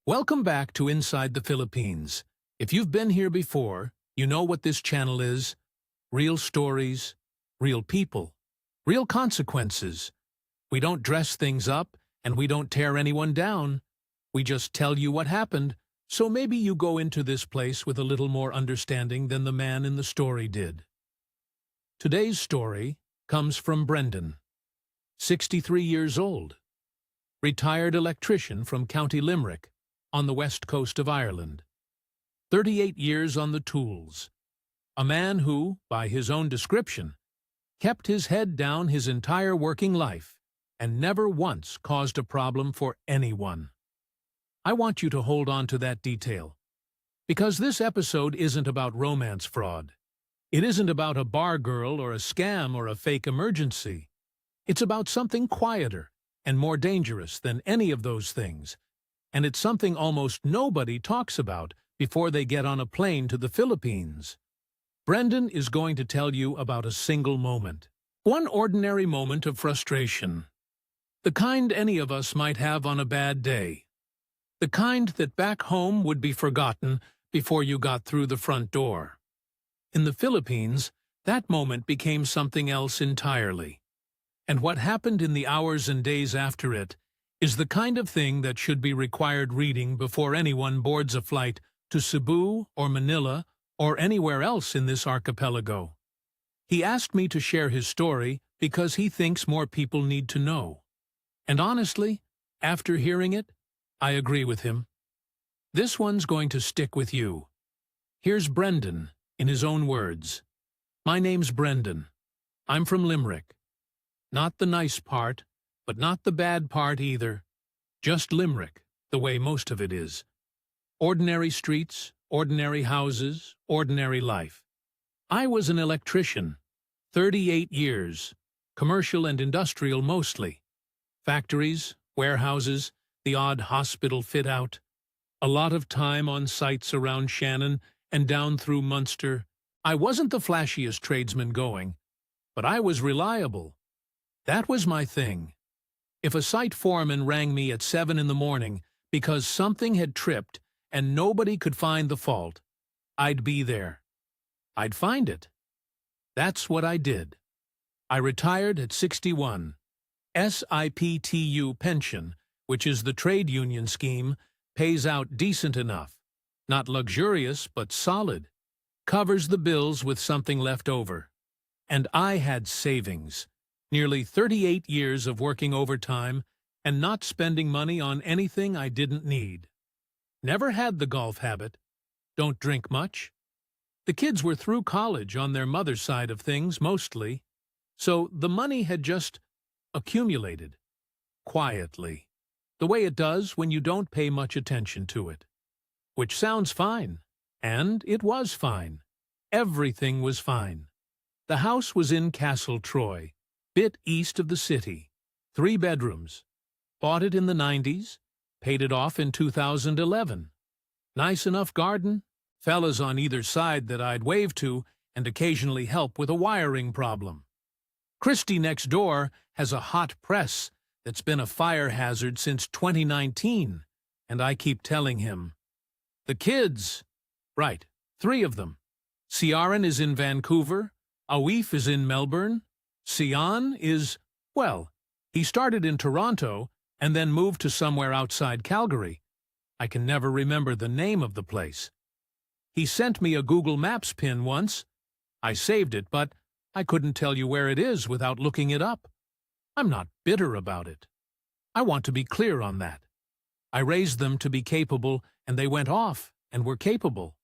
Welcome back to Inside the Philippines. If you've been here before, you know what this channel is. Real stories, real people, real consequences. We don't dress things up, and we don't tear anyone down. We just tell you what happened, so maybe you go into this place with a little more understanding than the man in the story did. Today's story comes from Brendan, 63 years old, retired electrician from County Limerick, on the west coast of Ireland. 38 years on the tools. A man who, by his own description, kept his head down his entire working life and never once caused a problem for anyone. I want you to hold on to that detail, because this episode isn't about romance fraud. It isn't about a bar girl or a scam or a fake emergency. It's about something quieter and more dangerous than any of those things. And it's something almost nobody talks about before they get on a plane to the Philippines. Brendan is going to tell you about a single moment. One ordinary moment of frustration. The kind any of us might have on a bad day. The kind that back home would be forgotten before you got through the front door. In the Philippines, that moment became something else entirely. And what happened in the hours and days after it is the kind of thing that should be required reading before anyone boards a flight to Cebu or Manila or anywhere else in this archipelago. He asked me to share his story because he thinks more people need to know. And honestly, after hearing it, I agree with him. This one's going to stick with you. Here's Brendan, in his own words. My name's Brendan. I'm from Limerick. Not the nice part, but not the bad part either. Just Limerick, the way most of it is. Ordinary streets, ordinary houses, ordinary life. I was an electrician, 38 years, commercial and industrial mostly. Factories, warehouses, the odd hospital fit-out. A lot of time on sites around Shannon and down through Munster. I wasn't the flashiest tradesman going, but I was reliable. That was my thing. If a site foreman rang me at 7 in the morning because something had tripped and nobody could find the fault, I'd be there. I'd find it. That's what I did. I retired at 61. SIPTU pension, which is the trade union scheme, pays out decent enough. Not luxurious, but solid. Covers the bills with something left over. And I had savings. Nearly 38 years of working overtime and not spending money on anything I didn't need. Never had the golf habit. Don't drink much. The kids were through college on their mother's side of things, mostly. So the money had just accumulated. Quietly. The way it does when you don't pay much attention to it. Which sounds fine. And it was fine. Everything was fine. The house was in Castle Troy, bit east of the city. 3 bedrooms. Bought it in the 90s. Paid it off in 2011. Nice enough garden. Fellas on either side that I'd wave to and occasionally help with a wiring problem. Christy next door has a hot press that's been a fire hazard since 2019, and I keep telling him. The kids. Right, 3 of them. Ciaran is in Vancouver. Awif is in Melbourne. Sian is, well, he started in Toronto and then moved to somewhere outside Calgary. I can never remember the name of the place. He sent me a Google Maps pin once. I saved it, but I couldn't tell you where it is without looking it up. I'm not bitter about it. I want to be clear on that. I raised them to be capable, and they went off and were capable.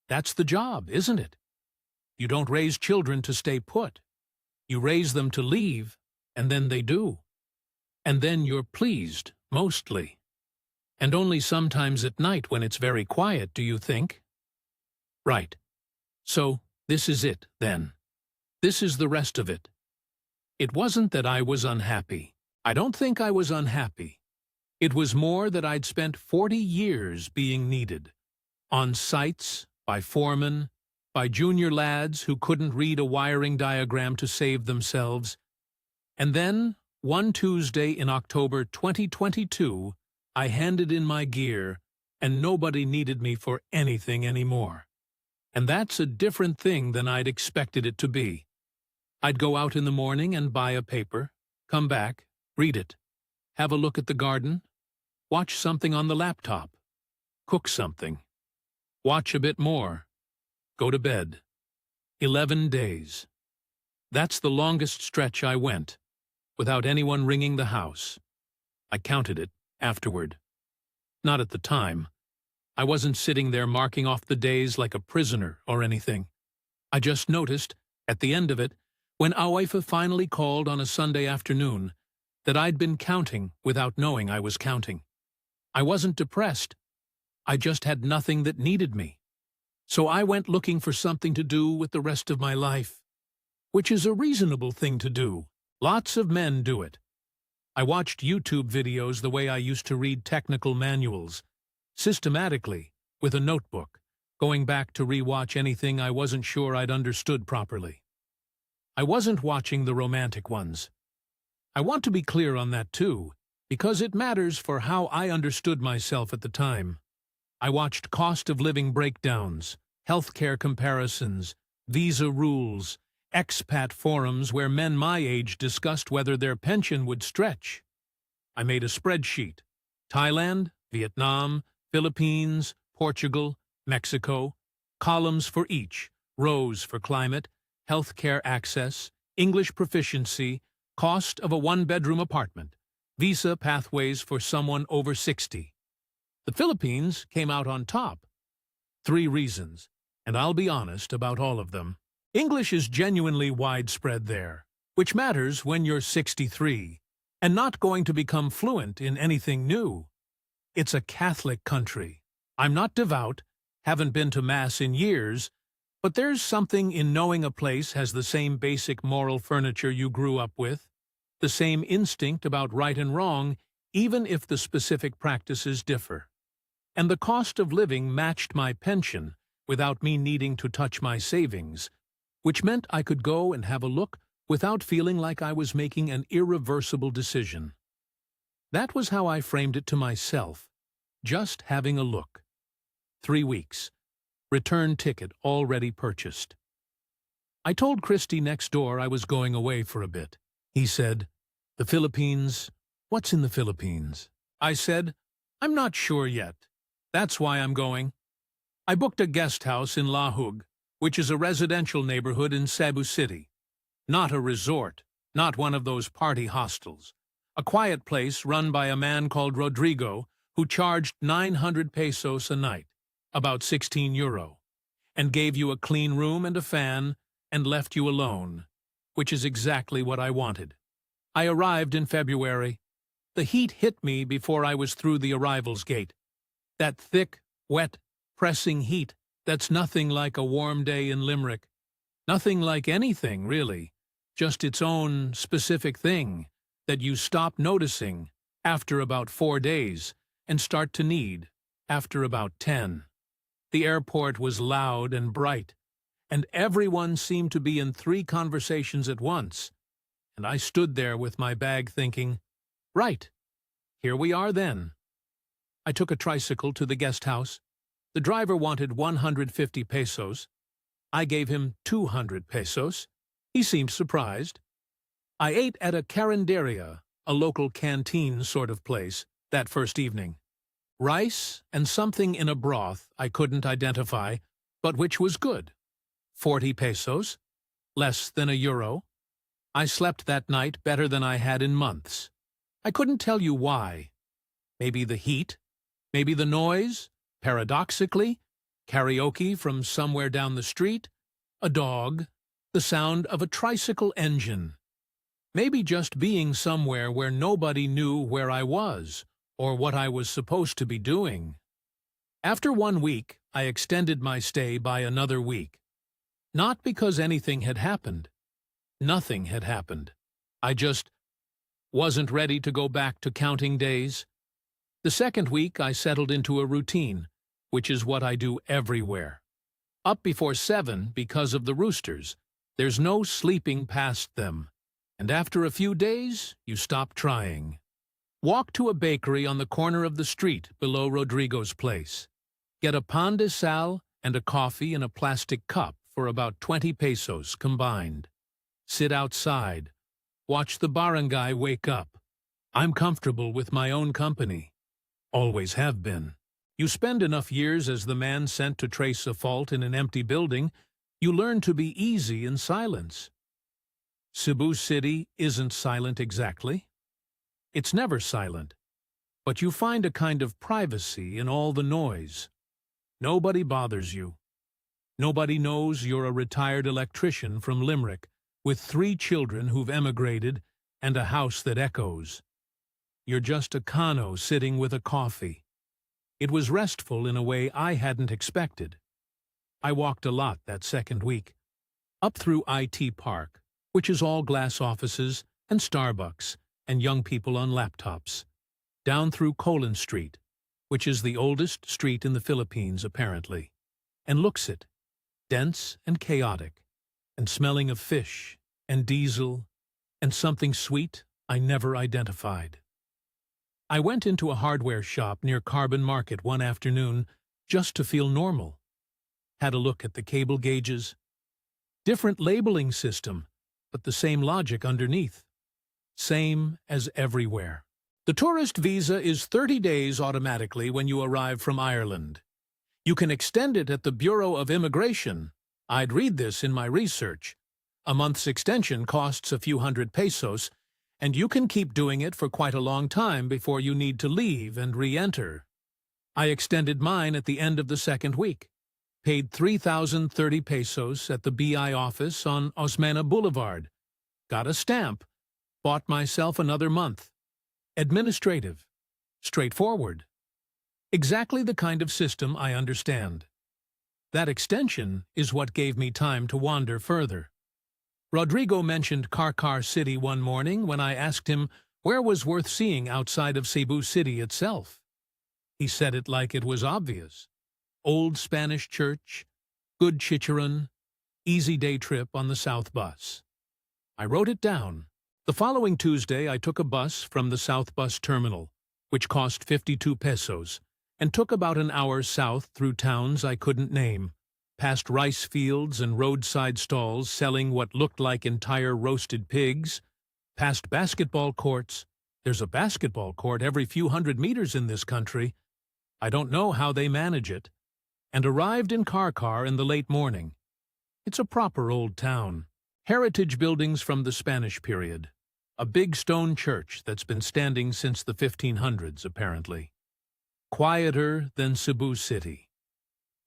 That's the job, isn't it? You don't raise children to stay put. You raise them to leave, and then they do. And then you're pleased, mostly. And only sometimes at night when it's very quiet, do you think? Right. So, this is it, then. This is the rest of it. It wasn't that I was unhappy. I don't think I was unhappy. It was more that I'd spent 40 years being needed. On sites, by foremen, by junior lads who couldn't read a wiring diagram to save themselves. And then, one Tuesday in October 2022, I handed in my gear and nobody needed me for anything anymore. And that's a different thing than I'd expected it to be. I'd go out in the morning and buy a paper, come back, read it, have a look at the garden, watch something on the laptop, cook something, watch a bit more, go to bed. 11 days. That's the longest stretch I went, without anyone ringing the house. I counted it afterward. Not at the time. I wasn't sitting there marking off the days like a prisoner or anything. I just noticed, at the end of it, when Awaifa finally called on a Sunday afternoon, that I'd been counting without knowing I was counting. I wasn't depressed. I just had nothing that needed me. So I went looking for something to do with the rest of my life, which is a reasonable thing to do. Lots of men do it. I watched YouTube videos the way I used to read technical manuals, systematically, with a notebook, going back to rewatch anything I wasn't sure I'd understood properly. I wasn't watching the romantic ones. I want to be clear on that too, because it matters for how I understood myself at the time. I watched cost of living breakdowns, healthcare comparisons, visa rules, expat forums where men my age discussed whether their pension would stretch. I made a spreadsheet. Thailand, Vietnam, Philippines, Portugal, Mexico, columns for each, rows for climate, healthcare access, English proficiency, cost of a one-bedroom apartment, visa pathways for someone over 60. The Philippines came out on top. 3 reasons, and I'll be honest about all of them. English is genuinely widespread there, which matters when you're 63 and not going to become fluent in anything new. It's a Catholic country. I'm not devout, haven't been to Mass in years, but there's something in knowing a place has the same basic moral furniture you grew up with, the same instinct about right and wrong, even if the specific practices differ. And the cost of living matched my pension without me needing to touch my savings, which meant I could go and have a look without feeling like I was making an irreversible decision. That was how I framed it to myself, just having a look. 3 weeks. Return ticket already purchased. I told Christy next door I was going away for a bit. He said, "The Philippines? What's in the Philippines?" I said, "I'm not sure yet. That's why I'm going." I booked a guest house in Lahug, which is a residential neighborhood in Cebu City. Not a resort, not one of those party hostels. A quiet place run by a man called Rodrigo who charged 900 pesos a night, about €16, and gave you a clean room and a fan and left you alone, which is exactly what I wanted. I arrived in February. The heat hit me before I was through the arrivals gate. That thick, wet, pressing heat that's nothing like a warm day in Limerick. Nothing like anything, really. Just its own specific thing that you stop noticing after about 4 days and start to need after about 10. The airport was loud and bright, and everyone seemed to be in 3 conversations at once. And I stood there with my bag thinking, right, here we are then. I took a tricycle to the guest house. The driver wanted 150 pesos. I gave him 200 pesos. He seemed surprised. I ate at a carinderia, a local canteen sort of place, that first evening. Rice and something in a broth I couldn't identify, but which was good. 40 pesos, less than €1. I slept that night better than I had in months. I couldn't tell you why. Maybe the heat, maybe the noise, paradoxically, karaoke from somewhere down the street, a dog, the sound of a tricycle engine. Maybe just being somewhere where nobody knew where I was or what I was supposed to be doing. After 1 week, I extended my stay by another week. Not because anything had happened. Nothing had happened. I just wasn't ready to go back to counting days. The second week, I settled into a routine, which is what I do everywhere. Up before 7 because of the roosters. There's no sleeping past them. And after a few days, you stop trying. Walk to a bakery on the corner of the street below Rodrigo's place. Get a pan de sal and a coffee in a plastic cup for about 20 pesos combined. Sit outside. Watch the barangay wake up. I'm comfortable with my own company. Always have been. You spend enough years as the man sent to trace a fault in an empty building, you learn to be easy in silence. Cebu City isn't silent exactly. It's never silent, but you find a kind of privacy in all the noise. Nobody bothers you. Nobody knows you're a retired electrician from Limerick with 3 children who've emigrated and a house that echoes. You're just a Kano sitting with a coffee. It was restful in a way I hadn't expected. I walked a lot that second week, up through IT Park, which is all glass offices and Starbucks and young people on laptops, down through Colon Street, which is the oldest street in the Philippines apparently, and looks it, dense and chaotic, and smelling of fish and diesel and something sweet I never identified. I went into a hardware shop near Carbon Market one afternoon just to feel normal. Had a look at the cable gauges. Different labeling system, but the same logic underneath. Same as everywhere. The tourist visa is 30 days automatically when you arrive from Ireland. You can extend it at the Bureau of Immigration. I'd read this in my research. A month's extension costs a few hundred pesos, and you can keep doing it for quite a long time before you need to leave and re-enter. I extended mine at the end of the second week. Paid 3,030 pesos at the BI office on Osmana Boulevard. Got a stamp. Bought myself another month. Administrative. Straightforward. Exactly the kind of system I understand. That extension is what gave me time to wander further. Rodrigo mentioned Carcar City one morning when I asked him where was worth seeing outside of Cebu City itself. He said it like it was obvious. Old Spanish church, good chicharon, easy day trip on the South Bus. I wrote it down. The following Tuesday I took a bus from the South Bus Terminal, which cost 52 pesos, and took about an hour south through towns I couldn't name, past rice fields and roadside stalls selling what looked like entire roasted pigs, past basketball courts. There's a basketball court every few hundred meters in this country. I don't know how they manage it. And arrived in Carcar in the late morning. It's a proper old town. Heritage buildings from the Spanish period. A big stone church that's been standing since the 1500s, apparently. Quieter than Cebu City.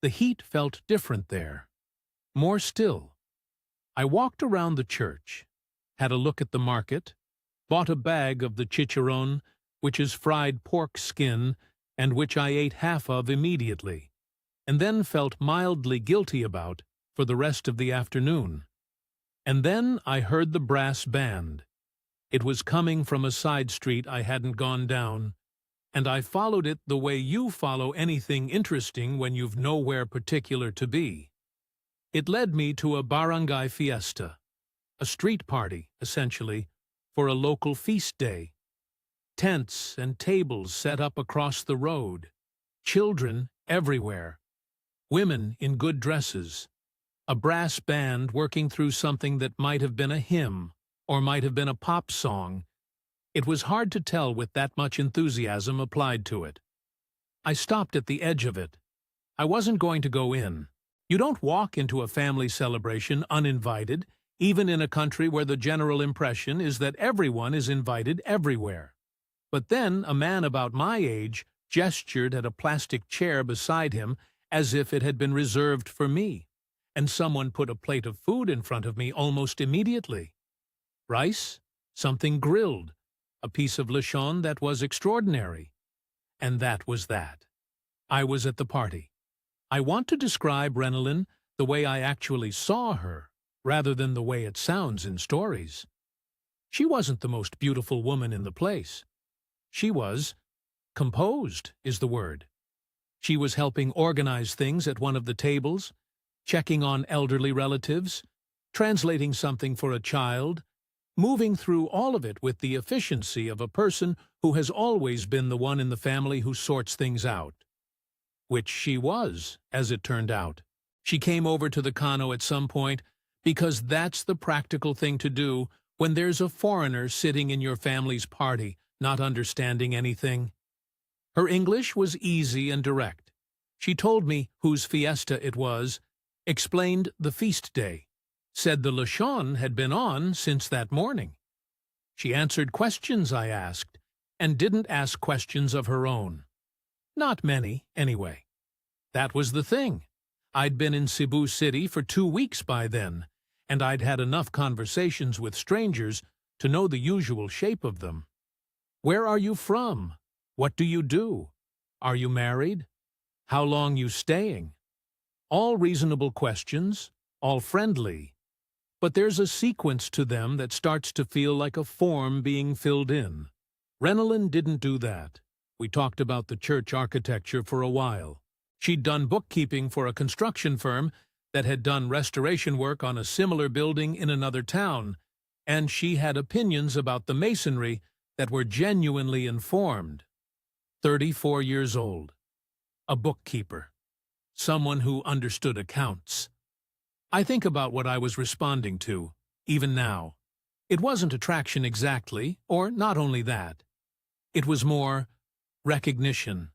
The heat felt different there. More still. I walked around the church, had a look at the market, bought a bag of the chicharon, which is fried pork skin, and which I ate half of immediately, and then felt mildly guilty about for the rest of the afternoon. And then I heard the brass band. It was coming from a side street I hadn't gone down, and I followed it the way you follow anything interesting when you've nowhere particular to be. It led me to a barangay fiesta, a street party, essentially, for a local feast day. Tents and tables set up across the road. Children everywhere. Women in good dresses. A brass band working through something that might have been a hymn or might have been a pop song. It was hard to tell with that much enthusiasm applied to it. I stopped at the edge of it. I wasn't going to go in. You don't walk into a family celebration uninvited, even in a country where the general impression is that everyone is invited everywhere. But then a man about my age gestured at a plastic chair beside him as if it had been reserved for me, and someone put a plate of food in front of me almost immediately. Rice, something grilled, a piece of lechon that was extraordinary. And that was that. I was at the party. I want to describe Renalyn the way I actually saw her, rather than the way it sounds in stories. She wasn't the most beautiful woman in the place. She was composed, is the word. She was helping organize things at one of the tables, checking on elderly relatives, translating something for a child, moving through all of it with the efficiency of a person who has always been the one in the family who sorts things out. Which she was, as it turned out. She came over to the Kano at some point because that's the practical thing to do when there's a foreigner sitting in your family's party, not understanding anything. Her English was easy and direct. She told me whose fiesta it was, explained the feast day, said the Lechon had been on since that morning. She answered questions I asked, and didn't ask questions of her own. Not many, anyway. That was the thing. I'd been in Cebu City for 2 weeks by then, and I'd had enough conversations with strangers to know the usual shape of them. Where are you from? What do you do? Are you married? How long you staying? All reasonable questions, all friendly. But there's a sequence to them that starts to feel like a form being filled in. Renelin didn't do that. We talked about the church architecture for a while. She'd done bookkeeping for a construction firm that had done restoration work on a similar building in another town, and she had opinions about the masonry that were genuinely informed. 34 years old. A bookkeeper. Someone who understood accounts. I think about what I was responding to, even now. It wasn't attraction exactly, or not only that. It was more recognition.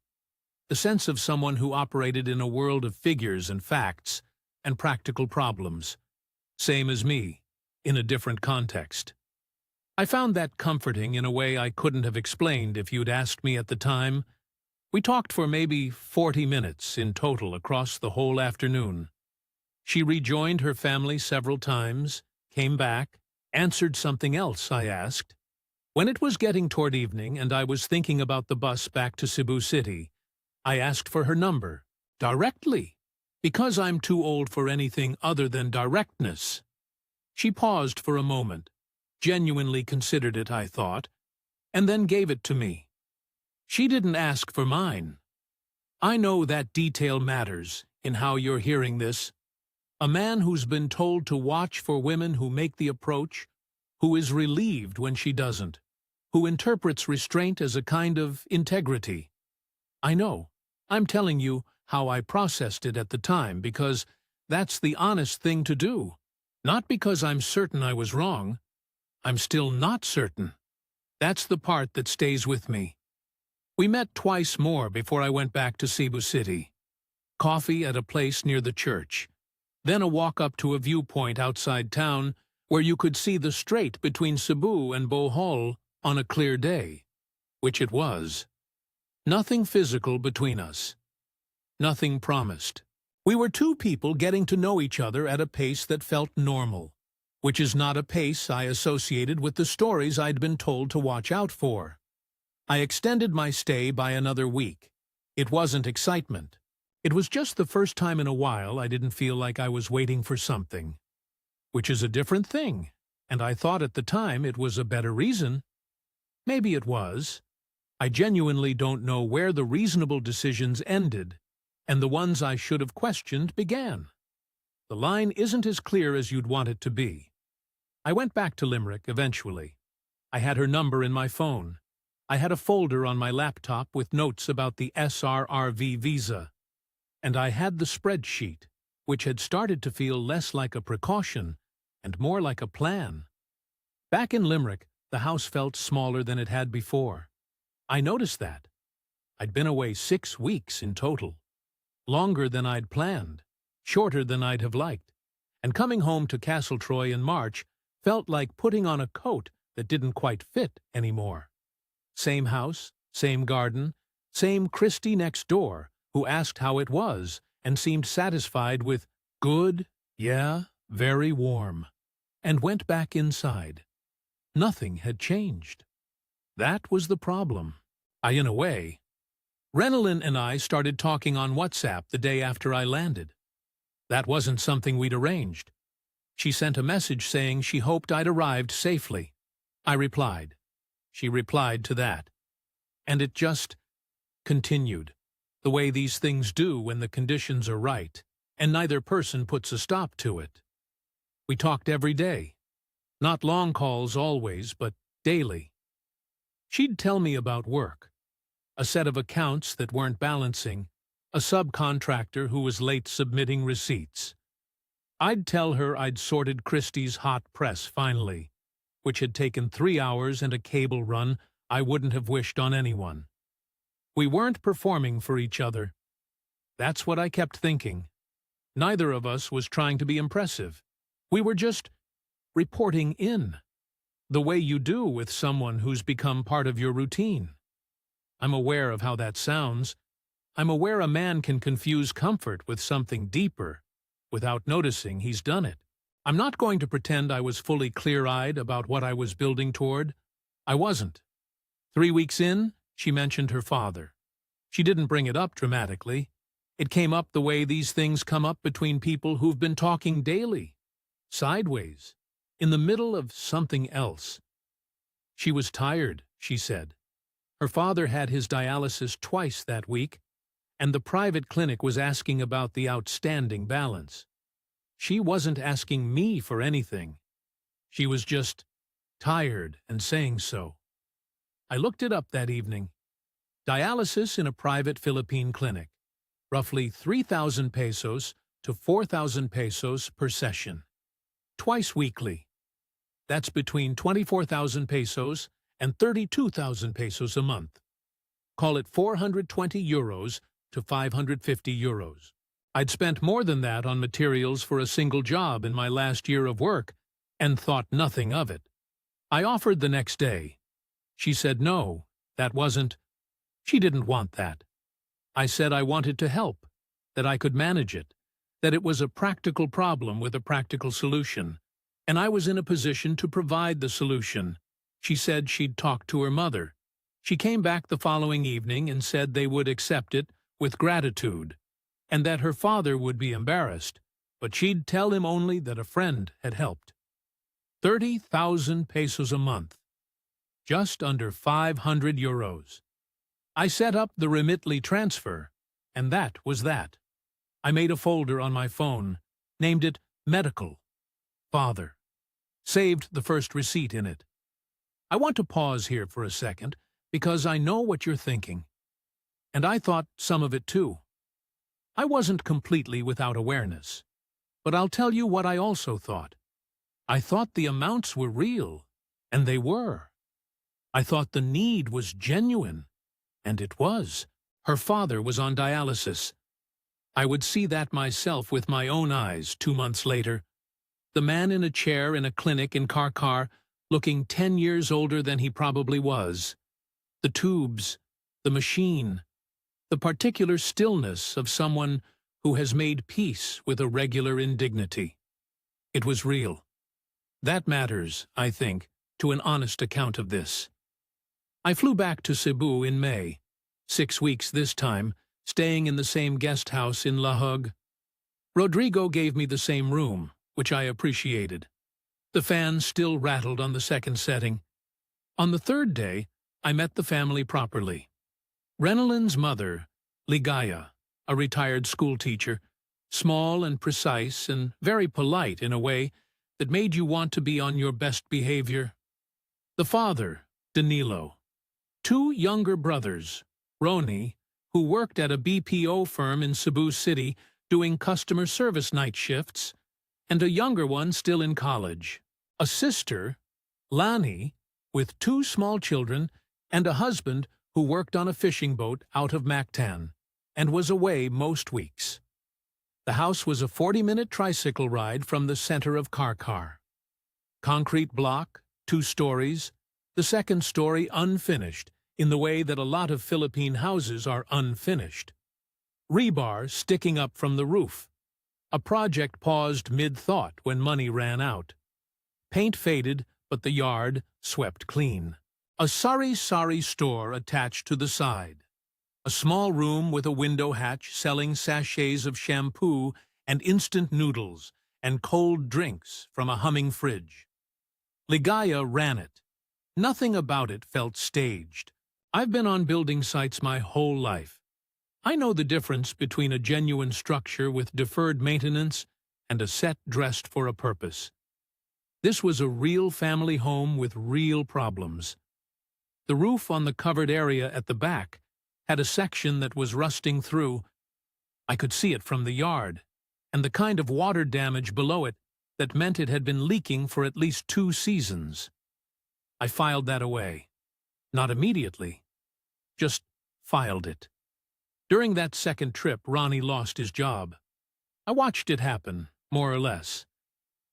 The sense of someone who operated in a world of figures and facts and practical problems. Same as me, in a different context. I found that comforting in a way I couldn't have explained if you'd asked me at the time. We talked for maybe 40 minutes in total across the whole afternoon. She rejoined her family several times, came back, answered something else I asked. When it was getting toward evening and I was thinking about the bus back to Cebu City, I asked for her number, directly, because I'm too old for anything other than directness. She paused for a moment, genuinely considered it, I thought, and then gave it to me. She didn't ask for mine. I know that detail matters in how you're hearing this. A man who's been told to watch for women who make the approach, who is relieved when she doesn't, who interprets restraint as a kind of integrity. I know. I'm telling you how I processed it at the time because that's the honest thing to do. Not because I'm certain I was wrong. I'm still not certain. That's the part that stays with me. We met twice more before I went back to Cebu City. Coffee at a place near the church. Then a walk up to a viewpoint outside town where you could see the strait between Cebu and Bohol on a clear day, which it was. Nothing physical between us. Nothing promised. We were two people getting to know each other at a pace that felt normal, which is not a pace I associated with the stories I'd been told to watch out for. I extended my stay by another week. It wasn't excitement. It was just the first time in a while I didn't feel like I was waiting for something. Which is a different thing, and I thought at the time it was a better reason. Maybe it was. I genuinely don't know where the reasonable decisions ended, and the ones I should have questioned began. The line isn't as clear as you'd want it to be. I went back to Limerick eventually. I had her number in my phone. I had a folder on my laptop with notes about the SRRV visa. And I had the spreadsheet, which had started to feel less like a precaution and more like a plan. Back in Limerick, the house felt smaller than it had before. I noticed that. I'd been away 6 weeks in total. Longer than I'd planned, shorter than I'd have liked. And coming home to Castletroy in March felt like putting on a coat that didn't quite fit anymore. Same house, same garden, same Christy next door, who asked how it was and seemed satisfied with good, yeah, very warm, and went back inside. Nothing had changed. That was the problem. In a way. Renelin and I started talking on WhatsApp the day after I landed. That wasn't something we'd arranged. She sent a message saying she hoped I'd arrived safely. I replied. She replied to that. And it just continued, the way these things do when the conditions are right, and neither person puts a stop to it. We talked every day. Not long calls always, but daily. She'd tell me about work, a set of accounts that weren't balancing, a subcontractor who was late submitting receipts. I'd tell her I'd sorted Christie's hot press finally, which had taken 3 hours and a cable run I wouldn't have wished on anyone. We weren't performing for each other. That's what I kept thinking. Neither of us was trying to be impressive. We were just reporting in, the way you do with someone who's become part of your routine. I'm aware of how that sounds. I'm aware a man can confuse comfort with something deeper without noticing he's done it. I'm not going to pretend I was fully clear-eyed about what I was building toward. I wasn't. 3 weeks in, she mentioned her father. She didn't bring it up dramatically. It came up the way these things come up between people who've been talking daily, sideways, in the middle of something else. She was tired, she said. Her father had his dialysis twice that week, and the private clinic was asking about the outstanding balance. She wasn't asking me for anything. She was just tired and saying so. I looked it up that evening. Dialysis in a private Philippine clinic, roughly 3,000 pesos to 4,000 pesos per session. Twice weekly. That's between 24,000 pesos and 32,000 pesos a month. Call it 420 euros to 550 euros. I'd spent more than that on materials for a single job in my last year of work and thought nothing of it. I offered the next day. She said no, that wasn't. She didn't want that. I said I wanted to help, that I could manage it, that it was a practical problem with a practical solution, and I was in a position to provide the solution. She said she'd talked to her mother. She came back the following evening and said they would accept it with gratitude, and that her father would be embarrassed, but she'd tell him only that a friend had helped. 30,000 pesos a month. Just under 500 euros. I set up the Remitly transfer, and that was that. I made a folder on my phone, named it Medical, Father, saved the first receipt in it. I want to pause here for a second, because I know what you're thinking. And I thought some of it too. I wasn't completely without awareness, but I'll tell you what I also thought. I thought the amounts were real, and they were. I thought the need was genuine, and it was. Her father was on dialysis. I would see that myself with my own eyes 2 months later. The man in a chair in a clinic in Karkar, looking 10 years older than he probably was. The tubes, the machine, the particular stillness of someone who has made peace with a regular indignity. It was real. That matters, I think, to an honest account of this. I flew back to Cebu in May, 6 weeks this time, staying in the same guest house in Lahug. Rodrigo gave me the same room, which I appreciated. The fan still rattled on the second setting. On the third day, I met the family properly. Renelin's mother, Ligaya, a retired schoolteacher, small and precise and very polite in a way that made you want to be on your best behavior. The father, Danilo. 2 younger brothers, Roni, who worked at a BPO firm in Cebu City doing customer service night shifts, and a younger one still in college. A sister, Lani, with 2 small children, and a husband who worked on a fishing boat out of Mactan, and was away most weeks. The house was a 40-minute tricycle ride from the center of Karkar. Concrete block, 2 stories, the second story unfinished, in the way that a lot of Philippine houses are unfinished. Rebar sticking up from the roof. A project paused mid-thought when money ran out. Paint faded, but the yard swept clean. A sari-sari store attached to the side. A small room with a window hatch selling sachets of shampoo and instant noodles and cold drinks from a humming fridge. Ligaya ran it. Nothing about it felt staged. I've been on building sites my whole life. I know the difference between a genuine structure with deferred maintenance and a set dressed for a purpose. This was a real family home with real problems. The roof on the covered area at the back had a section that was rusting through. I could see it from the yard, and the kind of water damage below it that meant it had been leaking for at least 2 seasons. I filed that away. Not immediately, just filed it. During that second trip, Ronnie lost his job. I watched it happen, more or less.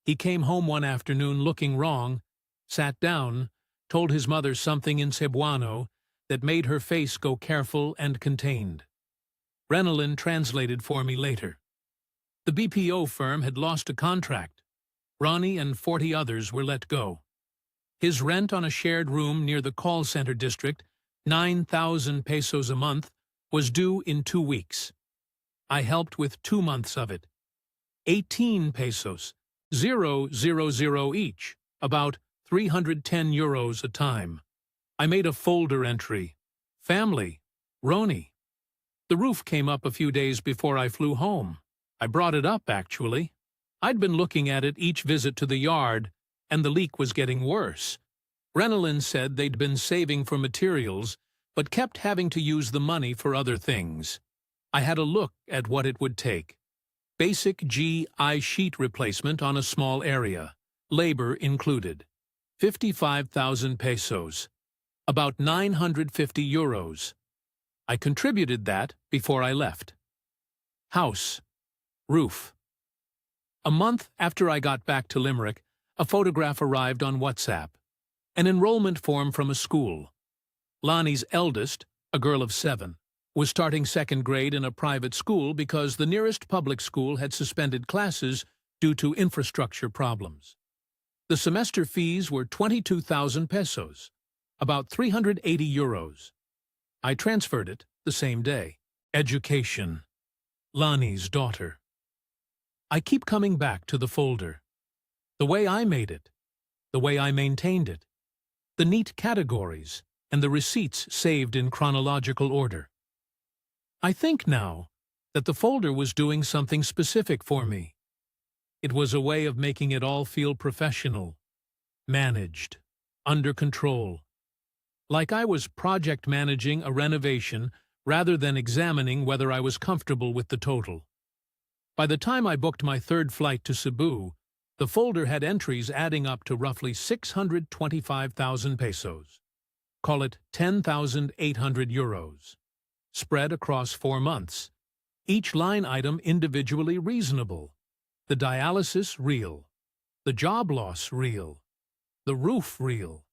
He came home one afternoon looking wrong, sat down, told his mother something in Cebuano that made her face go careful and contained. Renelin translated for me later. The BPO firm had lost a contract. Ronnie and 40 others were let go. His rent on a shared room near the call center district, 9,000 pesos a month, was due in 2 weeks. I helped with 2 months of it. 18 pesos, 000 each, about 310 euros a time. I made a folder entry. Family, Ronnie. The roof came up a few days before I flew home. I brought it up, actually. I'd been looking at it each visit to the yard, and the leak was getting worse. Renelin said they'd been saving for materials, but kept having to use the money for other things. I had a look at what it would take. Basic GI sheet replacement on a small area, labor included. 55,000 pesos, about 950 euros. I contributed that before I left. House, roof. A month after I got back to Limerick, a photograph arrived on WhatsApp. An enrollment form from a school. Lonnie's eldest, a girl of 7, was starting 2nd grade in a private school because the nearest public school had suspended classes due to infrastructure problems. The semester fees were 22,000 pesos, about 380 euros. I transferred it the same day. Education. Lonnie's daughter. I keep coming back to the folder. The way I made it. The way I maintained it. The neat categories and the receipts saved in chronological order. I think now that the folder was doing something specific for me. It was a way of making it all feel professional, managed, under control. Like I was project managing a renovation rather than examining whether I was comfortable with the total. By the time I booked my 3rd flight to Cebu, the folder had entries adding up to roughly 625,000 pesos. Call it 10,800 euros. Spread across 4 months. Each line item individually reasonable. The dialysis real. The job loss real. The roof real.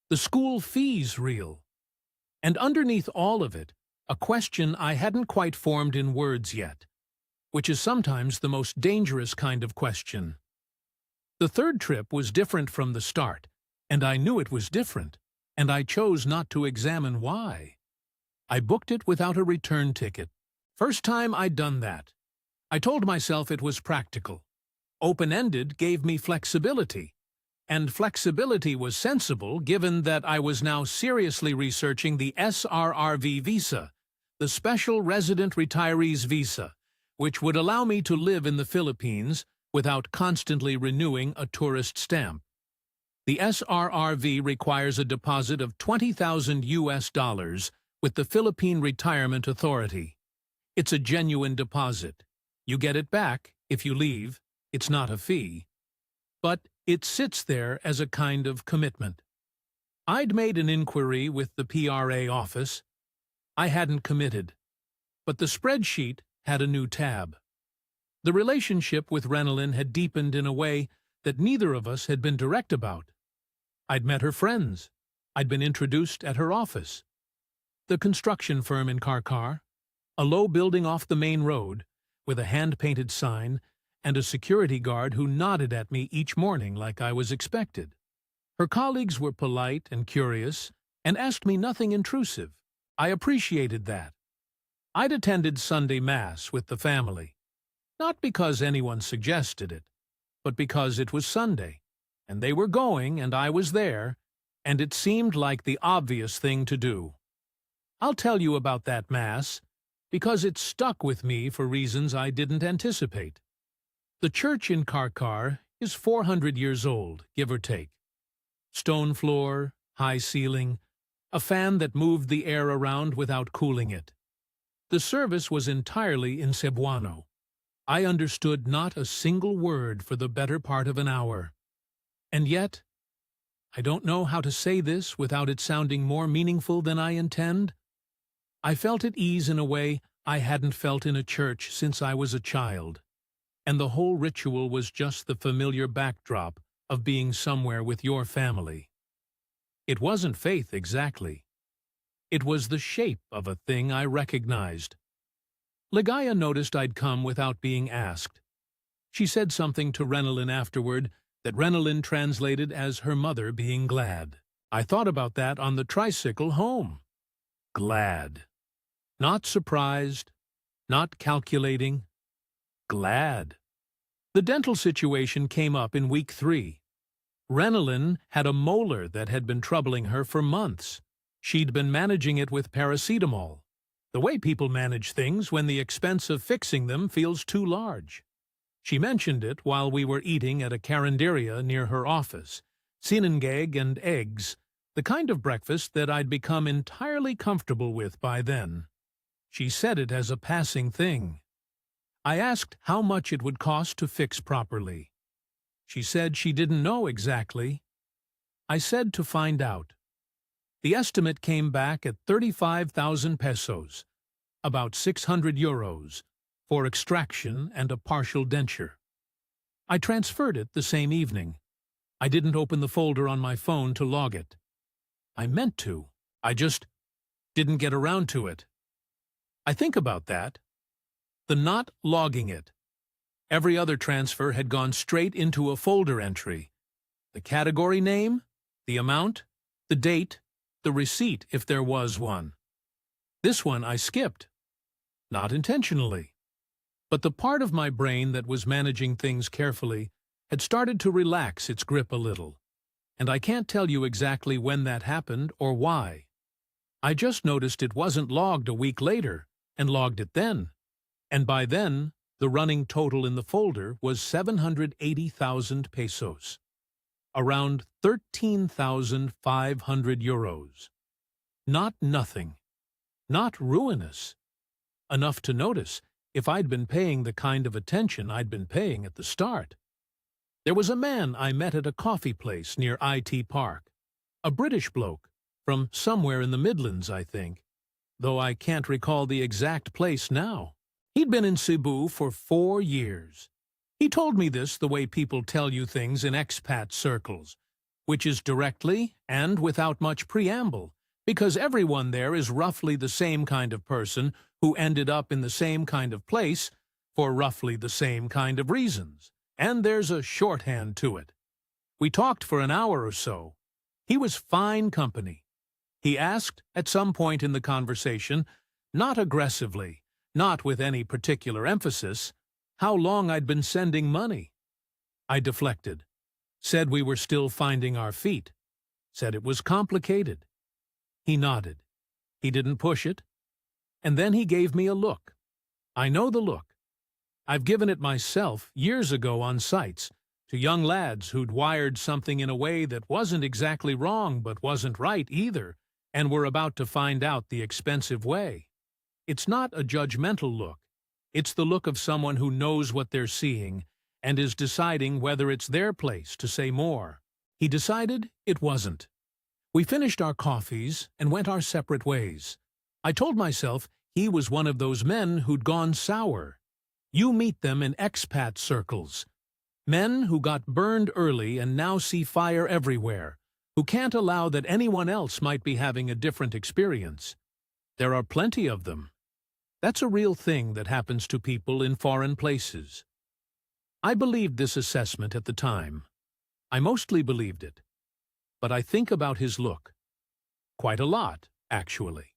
The school fees real. And underneath all of it, a question I hadn't quite formed in words yet, which is sometimes the most dangerous kind of question. The 3rd trip was different from the start, and I knew it was different, and I chose not to examine why. I booked it without a return ticket. First time I'd done that. I told myself it was practical. Open-ended gave me flexibility. And flexibility was sensible given that I was now seriously researching the SRRV visa, the Special Resident Retirees Visa, which would allow me to live in the Philippines without constantly renewing a tourist stamp. The SRRV requires a deposit of $20,000 with the Philippine Retirement Authority. It's a genuine deposit. You get it back if you leave. It's not a fee. But it sits there as a kind of commitment. I'd made an inquiry with the PRA office. I hadn't committed. But the spreadsheet had a new tab. The relationship with Renelin had deepened in a way that neither of us had been direct about. I'd met her friends. I'd been introduced at her office. The construction firm in Karkar, a low building off the main road, with a hand-painted sign, and a security guard who nodded at me each morning like I was expected. Her colleagues were polite and curious, and asked me nothing intrusive. I appreciated that. I'd attended Sunday Mass with the family, not because anyone suggested it, but because it was Sunday, and they were going and I was there, and it seemed like the obvious thing to do. I'll tell you about that Mass, because it stuck with me for reasons I didn't anticipate. The church in Karkar is 400 years old, give or take. Stone floor, high ceiling, a fan that moved the air around without cooling it. The service was entirely in Cebuano. I understood not a single word for the better part of an hour. And yet, I don't know how to say this without it sounding more meaningful than I intend. I felt at ease in a way I hadn't felt in a church since I was a child, and the whole ritual was just the familiar backdrop of being somewhere with your family. It wasn't faith exactly. It was the shape of a thing I recognized. Ligaya noticed I'd come without being asked. She said something to Renalyn afterward that Renalyn translated as her mother being glad. I thought about that on the tricycle home. Glad. Not surprised, not calculating. Glad. The dental situation came up in week 3. Renalyn had a molar that had been troubling her for months. She'd been managing it with paracetamol, the way people manage things when the expense of fixing them feels too large. She mentioned it while we were eating at a carinderia near her office, sinangag and eggs, the kind of breakfast that I'd become entirely comfortable with by then. She said it as a passing thing. I asked how much it would cost to fix properly. She said she didn't know exactly. I said to find out. The estimate came back at 35,000 pesos, about 600 euros, for extraction and a partial denture. I transferred it the same evening. I didn't open the folder on my phone to log it. I meant to. I just didn't get around to it. I think about that. The not logging it. Every other transfer had gone straight into a folder entry. The category name, the amount, the date, the receipt if there was one. This one I skipped. Not intentionally. But the part of my brain that was managing things carefully had started to relax its grip a little, and I can't tell you exactly when that happened or why. I just noticed it wasn't logged a week later, and logged it then. And by then, the running total in the folder was 780,000 pesos. Around 13,500 euros. Not nothing. Not ruinous. Enough to notice if I'd been paying the kind of attention I'd been paying at the start. There was a man I met at a coffee place near IT Park. A British bloke, from somewhere in the Midlands, I think, though I can't recall the exact place now. He'd been in Cebu for 4 years. He told me this the way people tell you things in expat circles, which is directly and without much preamble, because everyone there is roughly the same kind of person who ended up in the same kind of place for roughly the same kind of reasons, and there's a shorthand to it. We talked for an hour or so. He was fine company. He asked, at some point in the conversation, not aggressively, not with any particular emphasis, how long I'd been sending money. I deflected, said we were still finding our feet, said it was complicated. He nodded. He didn't push it. And then he gave me a look. I know the look. I've given it myself years ago on sites to young lads who'd wired something in a way that wasn't exactly wrong but wasn't right either, and were about to find out the expensive way. It's not a judgmental look. It's the look of someone who knows what they're seeing and is deciding whether it's their place to say more. He decided it wasn't. We finished our coffees and went our separate ways. I told myself he was one of those men who'd gone sour. You meet them in expat circles. Men who got burned early and now see fire everywhere, who can't allow that anyone else might be having a different experience. There are plenty of them. That's a real thing that happens to people in foreign places. I believed this assessment at the time. I mostly believed it. But I think about his look. Quite a lot, actually.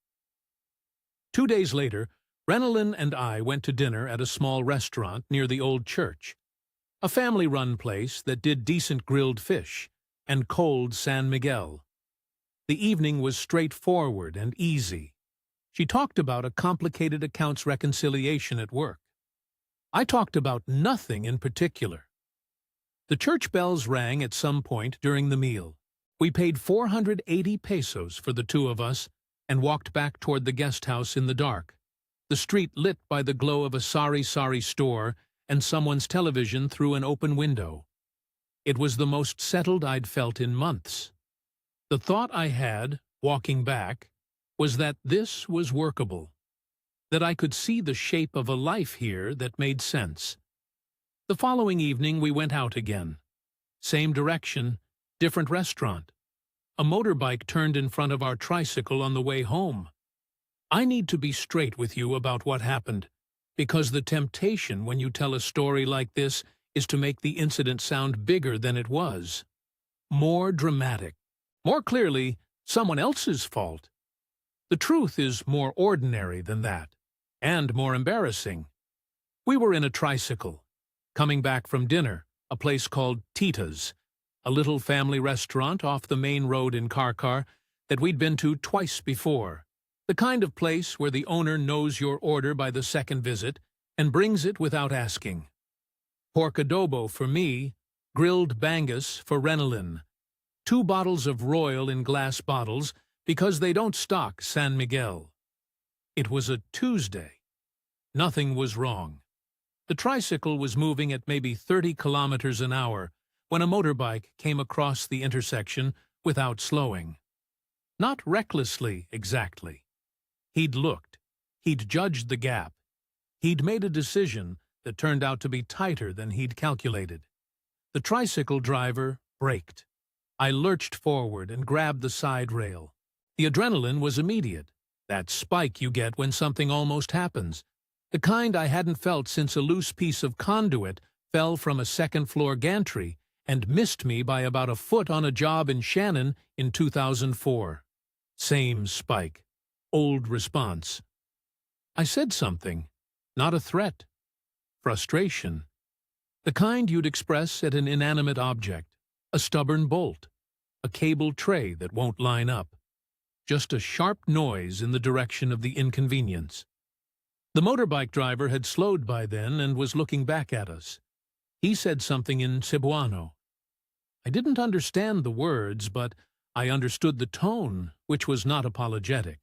2 days later, Renalyn and I went to dinner at a small restaurant near the old church, a family-run place that did decent grilled fish and cold San Miguel. The evening was straightforward and easy. She talked about a complicated accounts reconciliation at work. I talked about nothing in particular. The church bells rang at some point during the meal. We paid 480 pesos for the two of us and walked back toward the guest house in the dark, the street lit by the glow of a sari-sari store and someone's television through an open window. It was the most settled I'd felt in months. The thought I had, walking back, was that this was workable, that I could see the shape of a life here that made sense. The following evening we went out again. Same direction, different restaurant. A motorbike turned in front of our tricycle on the way home. I need to be straight with you about what happened, because the temptation when you tell a story like this is to make the incident sound bigger than it was. More dramatic. More clearly, someone else's fault. The truth is more ordinary than that, and more embarrassing. We were in a tricycle, coming back from dinner, a place called Tita's, a little family restaurant off the main road in Karkar that we'd been to twice before, the kind of place where the owner knows your order by the second visit and brings it without asking. Pork adobo for me, grilled bangus for Renalyn, 2 bottles of Royal in glass bottles because they don't stock San Miguel. It was a Tuesday. Nothing was wrong. The tricycle was moving at maybe 30 kilometers an hour when a motorbike came across the intersection without slowing. Not recklessly, exactly. He'd looked. He'd judged the gap. He'd made a decision that turned out to be tighter than he'd calculated. The tricycle driver braked. I lurched forward and grabbed the side rail. The adrenaline was immediate, that spike you get when something almost happens, the kind I hadn't felt since a loose piece of conduit fell from a second-floor gantry and missed me by about a foot on a job in Shannon in 2004. Same spike. Old response. I said something, not a threat. Frustration. The kind you'd express at an inanimate object, a stubborn bolt, a cable tray that won't line up. Just a sharp noise in the direction of the inconvenience. The motorbike driver had slowed by then and was looking back at us. He said something in Cebuano. I didn't understand the words, but I understood the tone, which was not apologetic.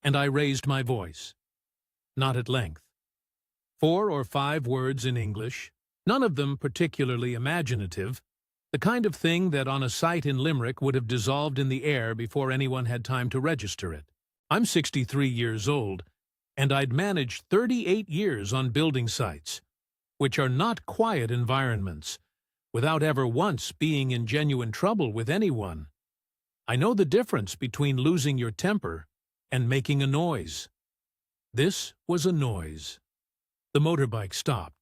And I raised my voice. Not at length. 4 or 5 words in English, none of them particularly imaginative, the kind of thing that on a site in Limerick would have dissolved in the air before anyone had time to register it. I'm 63 years old, and I'd managed 38 years on building sites, which are not quiet environments, without ever once being in genuine trouble with anyone. I know the difference between losing your temper and making a noise. This was a noise. The motorbike stopped.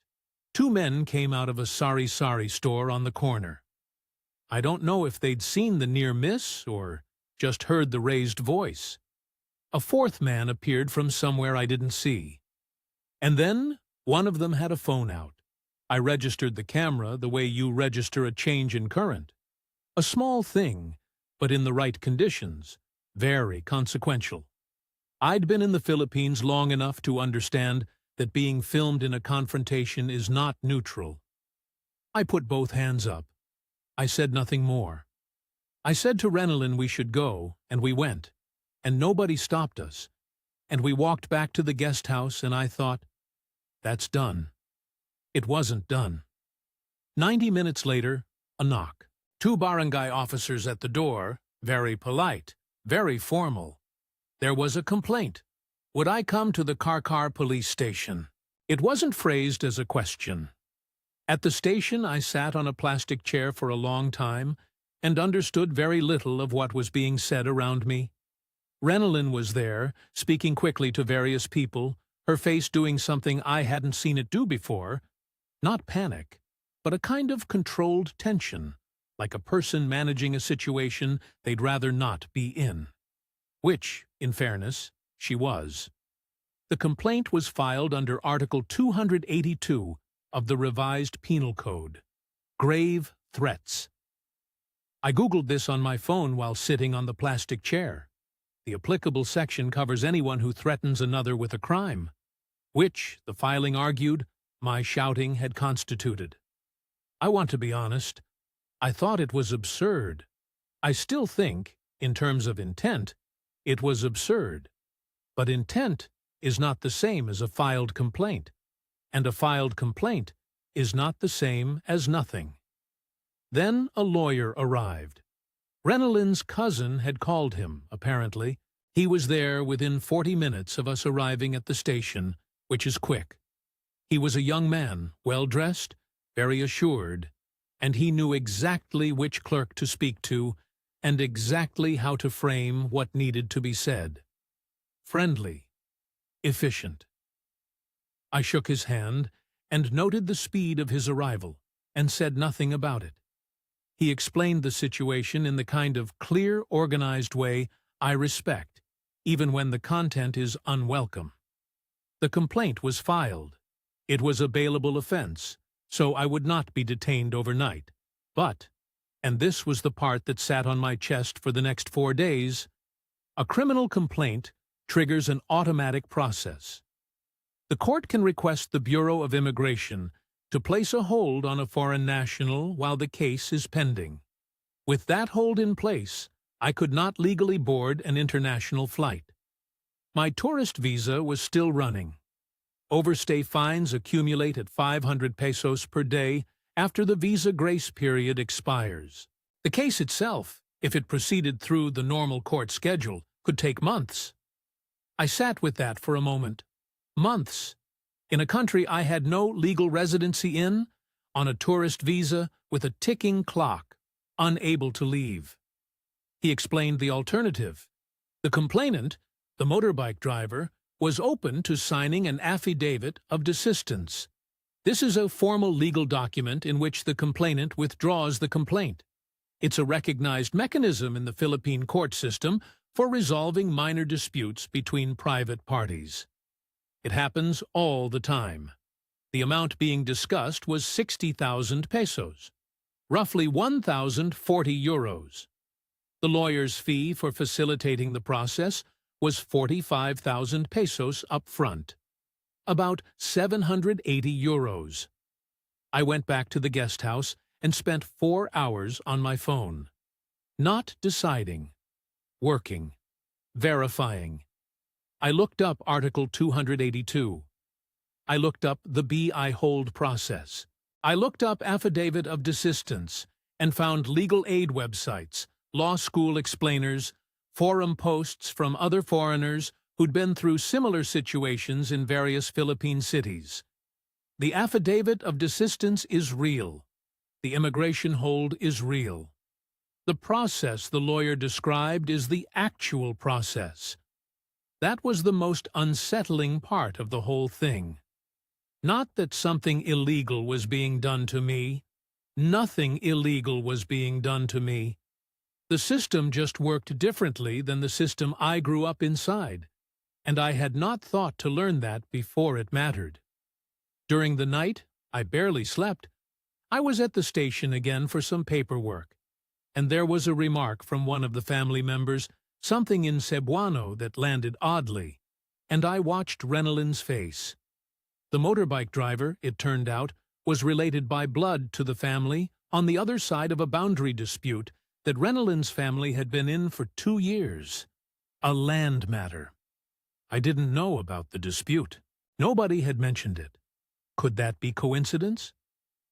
2 men came out of a sari-sari store on the corner. I don't know if they'd seen the near miss or just heard the raised voice. A 4th man appeared from somewhere I didn't see. And then one of them had a phone out. I registered the camera the way you register a change in current. A small thing, but in the right conditions, very consequential. I'd been in the Philippines long enough to understand that being filmed in a confrontation is not neutral. I put both hands up. I said nothing more. I said to Renalyn we should go, and we went, and nobody stopped us. And we walked back to the guest house, and I thought, that's done. It wasn't done. 90 minutes later, a knock. 2 barangay officers at the door, very polite, very formal. There was a complaint. Would I come to the Karkar police station? It wasn't phrased as a question. At the station, I sat on a plastic chair for a long time and understood very little of what was being said around me. Renalyn was there, speaking quickly to various people, her face doing something I hadn't seen it do before. Not panic, but a kind of controlled tension, like a person managing a situation they'd rather not be in. Which, in fairness, she was. The complaint was filed under Article 282 of the Revised Penal Code. Grave threats. I Googled this on my phone while sitting on the plastic chair. The applicable section covers anyone who threatens another with a crime, which, the filing argued, my shouting had constituted. I want to be honest. I thought it was absurd. I still think, in terms of intent, it was absurd. But intent is not the same as a filed complaint, and a filed complaint is not the same as nothing. Then a lawyer arrived. Renilin's cousin had called him, apparently. He was there within 40 minutes of us arriving at the station, which is quick. He was a young man, well-dressed, very assured, and he knew exactly which clerk to speak to and exactly how to frame what needed to be said. Friendly. Efficient. I shook his hand and noted the speed of his arrival and said nothing about it. He explained the situation in the kind of clear, organized way I respect, even when the content is unwelcome. The complaint was filed. It was a bailable offense, so I would not be detained overnight. But, and this was the part that sat on my chest for the next 4 days, a criminal complaint triggers an automatic process. The court can request the Bureau of Immigration to place a hold on a foreign national while the case is pending. With that hold in place, I could not legally board an international flight. My tourist visa was still running. Overstay fines accumulate at 500 pesos per day after the visa grace period expires. The case itself, if it proceeded through the normal court schedule, could take months. I sat with that for a moment. Months. In a country I had no legal residency in, on a tourist visa with a ticking clock, unable to leave. He explained the alternative. The complainant, the motorbike driver, was open to signing an affidavit of desistance. This is a formal legal document in which the complainant withdraws the complaint. It's a recognized mechanism in the Philippine court system for resolving minor disputes between private parties. It happens all the time. The amount being discussed was 60,000 pesos, roughly 1,040 euros. The lawyer's fee for facilitating the process was 45,000 pesos up front, about 780 euros. I went back to the guest house and spent 4 hours on my phone. Not deciding. Working. Verifying. I looked up Article 282. I looked up the B.I. hold process. I looked up affidavit of desistance and found legal aid websites, law school explainers, forum posts from other foreigners who'd been through similar situations in various Philippine cities. The affidavit of desistance is real. The immigration hold is real. The process the lawyer described is the actual process. That was the most unsettling part of the whole thing. Not that something illegal was being done to me. Nothing illegal was being done to me. The system just worked differently than the system I grew up inside, and I had not thought to learn that before it mattered. During the night, I barely slept. I was at the station again for some paperwork, and there was a remark from one of the family members, something in Cebuano that landed oddly, and I watched Renilin's face. The motorbike driver, it turned out, was related by blood to the family on the other side of a boundary dispute that Renilin's family had been in for 2 years. A land matter. I didn't know about the dispute. Nobody had mentioned it. Could that be coincidence?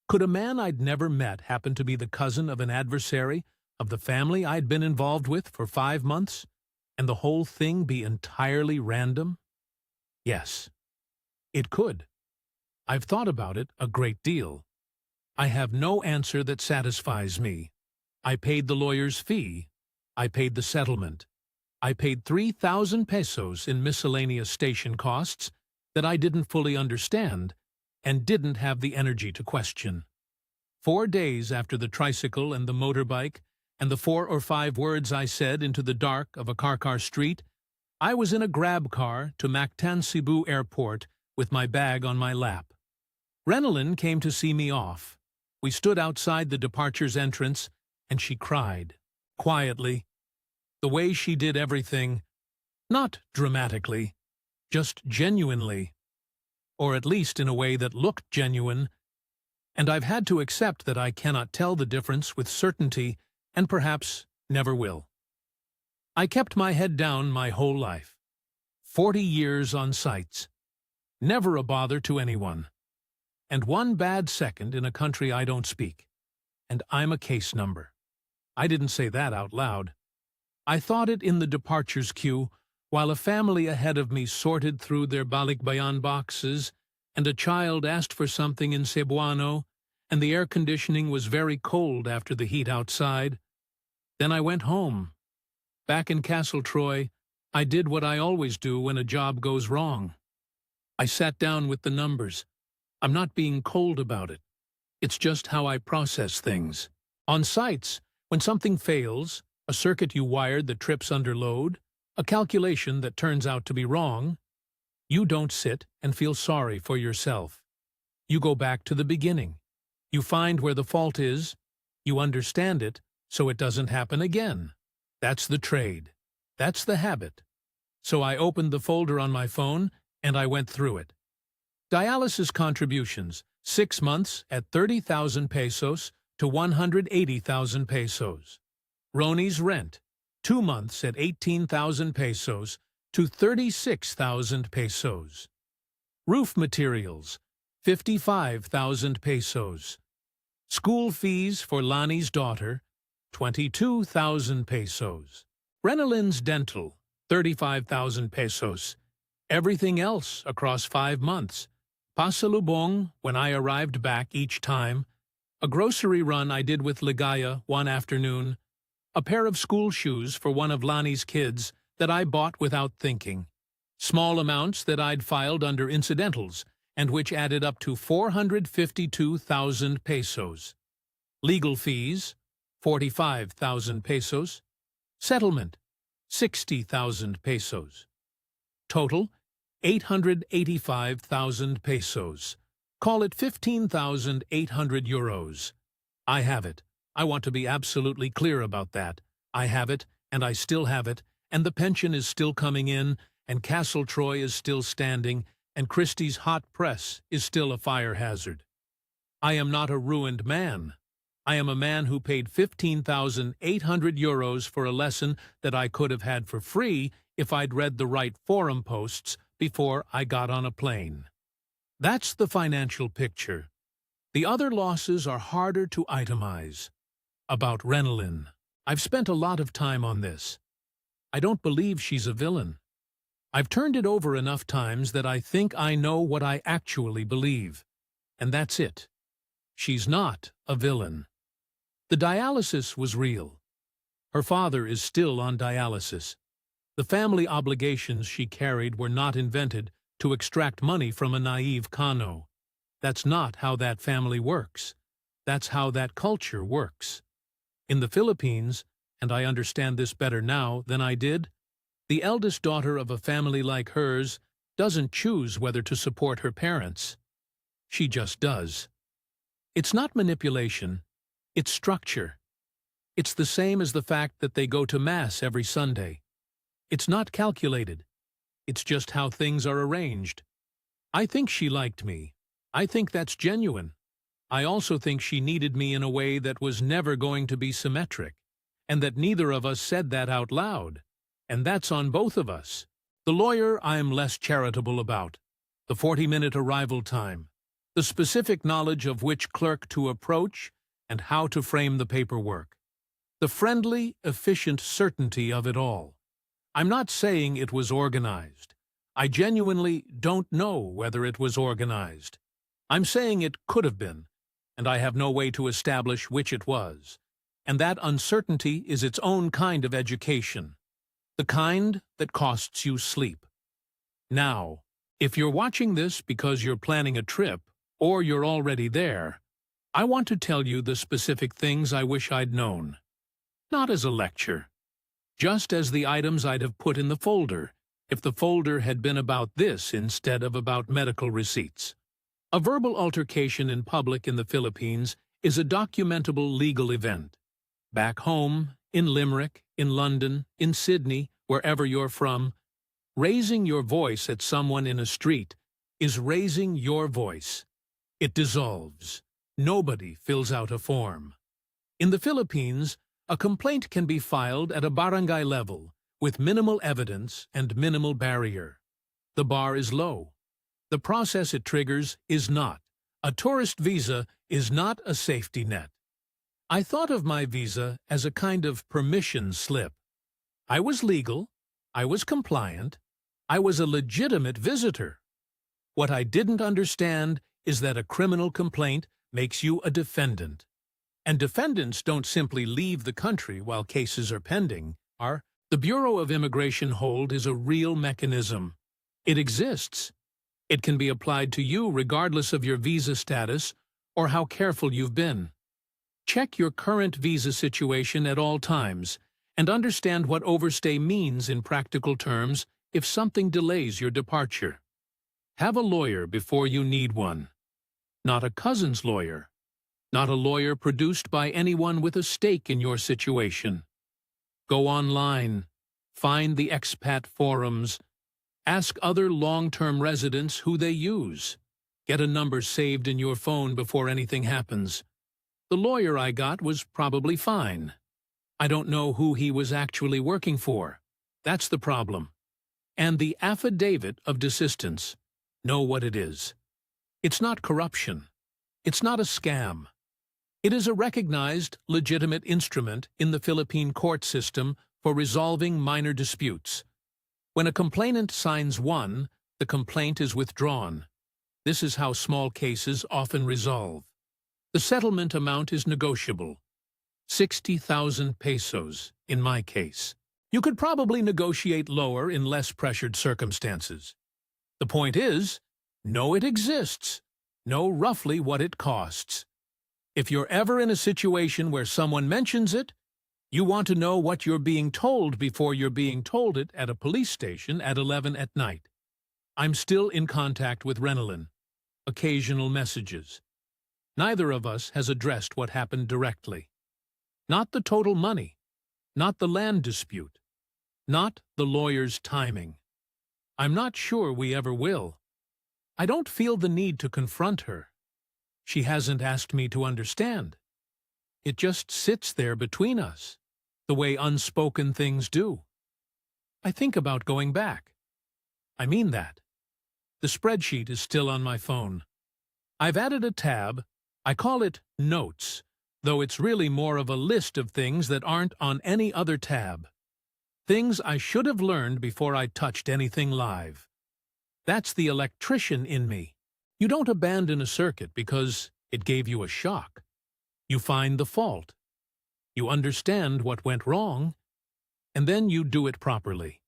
Could a man I'd never met happen to be the cousin of an adversary of the family I'd been involved with for 5 months, and the whole thing be entirely random? Yes, it could. I've thought about it a great deal. I have no answer that satisfies me. I paid the lawyer's fee. I paid the settlement. I paid 3,000 pesos in miscellaneous station costs that I didn't fully understand and didn't have the energy to question. 4 days after the tricycle and the motorbike and the 4 or 5 words I said into the dark of a car street, I was in a grab car to Mactan Cebu Airport with my bag on my lap. Renilin came to see me off. We stood outside the departure's entrance, and she cried, quietly, the way she did everything, not dramatically, just genuinely, or at least in a way that looked genuine, and I've had to accept that I cannot tell the difference with certainty and perhaps never will. I kept my head down my whole life. 40 years on sites. Never a bother to anyone. And one bad second in a country I don't speak. And I'm a case number. I didn't say that out loud. I thought it in the departures queue while a family ahead of me sorted through their balikbayan boxes and a child asked for something in Cebuano, and the air conditioning was very cold after the heat outside. Then I went home. Back in Castle Troy, I did what I always do when a job goes wrong. I sat down with the numbers. I'm not being cold about it. It's just how I process things. On sites, when something fails, a circuit you wired that trips under load, a calculation that turns out to be wrong, you don't sit and feel sorry for yourself. You go back to the beginning. You find where the fault is, you understand it, so it doesn't happen again. That's the trade. That's the habit. So I opened the folder on my phone and I went through it. Dialysis contributions, 6 months at 30,000 pesos to 180,000 pesos. Roni's rent, 2 months at 18,000 pesos to 36,000 pesos. Roof materials, 55,000 pesos. School fees for Lani's daughter, 22,000 pesos. Renalin's dental, 35,000 pesos. Everything else across 5 months. Pasalubong when I arrived back each time. A grocery run I did with Ligaya one afternoon. A pair of school shoes for one of Lani's kids that I bought without thinking. Small amounts that I'd filed under incidentals and which added up to 452,000 pesos. Legal fees, 45,000 pesos. Settlement, 60,000 pesos. Total, 885,000 pesos. Call it 15,800 euros. I have it. I want to be absolutely clear about that. I have it, and I still have it, and the pension is still coming in, and Castle Troy is still standing, and Christie's hot press is still a fire hazard. I am not a ruined man. I am a man who paid 15,800 euros for a lesson that I could have had for free if I'd read the right forum posts before I got on a plane. That's the financial picture. The other losses are harder to itemize. About Renalyn. I've spent a lot of time on this. I don't believe she's a villain. I've turned it over enough times that I think I know what I actually believe. And that's it. She's not a villain. The dialysis was real. Her father is still on dialysis. The family obligations she carried were not invented to extract money from a naive Kano. That's not how that family works. That's how that culture works. In the Philippines, and I understand this better now than I did, the eldest daughter of a family like hers doesn't choose whether to support her parents. She just does. It's not manipulation, it's structure. It's the same as the fact that they go to Mass every Sunday. It's not calculated. It's just how things are arranged. I think she liked me. I think that's genuine. I also think she needed me in a way that was never going to be symmetric, and that neither of us said that out loud. And that's on both of us. The lawyer I'm less charitable about. The 40-minute arrival time. The specific knowledge of which clerk to approach and how to frame the paperwork. The friendly, efficient certainty of it all. I'm not saying it was organized. I genuinely don't know whether it was organized. I'm saying it could have been, and I have no way to establish which it was. And that uncertainty is its own kind of education. The kind that costs you sleep. Now, if you're watching this because you're planning a trip, or you're already there, I want to tell you the specific things I wish I'd known. Not as a lecture. Just as the items I'd have put in the folder, if the folder had been about this instead of about medical receipts. A verbal altercation in public in the Philippines is a documentable legal event. Back home, in Limerick, in London, in Sydney, wherever you're from, raising your voice at someone in a street is raising your voice. It dissolves. Nobody fills out a form. In the Philippines, a complaint can be filed at a barangay level with minimal evidence and minimal barrier. The bar is low. The process it triggers is not. A tourist visa is not a safety net. I thought of my visa as a kind of permission slip. I was legal, I was compliant, I was a legitimate visitor. What I didn't understand is that a criminal complaint makes you a defendant. And defendants don't simply leave the country while cases are pending. The Bureau of Immigration hold is a real mechanism. It exists. It can be applied to you regardless of your visa status or how careful you've been. Check your current visa situation at all times and understand what overstay means in practical terms if something delays your departure. Have a lawyer before you need one. Not a cousin's lawyer. Not a lawyer produced by anyone with a stake in your situation. Go online. Find the expat forums. Ask other long-term residents who they use. Get a number saved in your phone before anything happens. The lawyer I got was probably fine. I don't know who he was actually working for. That's the problem. And the affidavit of desistance. Know what it is. It's not corruption. It's not a scam. It is a recognized, legitimate instrument in the Philippine court system for resolving minor disputes. When a complainant signs one, the complaint is withdrawn. This is how small cases often resolve. The settlement amount is negotiable. 60,000 pesos, in my case. You could probably negotiate lower in less pressured circumstances. The point is, know it exists. Know roughly what it costs. If you're ever in a situation where someone mentions it, you want to know what you're being told before you're being told it at a police station at 11 at night. I'm still in contact with Renalyn. Occasional messages. Neither of us has addressed what happened directly. Not the total money. Not the land dispute. Not the lawyer's timing. I'm not sure we ever will. I don't feel the need to confront her. She hasn't asked me to understand. It just sits there between us, the way unspoken things do. I think about going back. I mean that. The spreadsheet is still on my phone. I've added a tab. I call it Notes, though it's really more of a list of things that aren't on any other tab. Things I should have learned before I touched anything live. That's the electrician in me. You don't abandon a circuit because it gave you a shock. You find the fault. You understand what went wrong, and then you do it properly.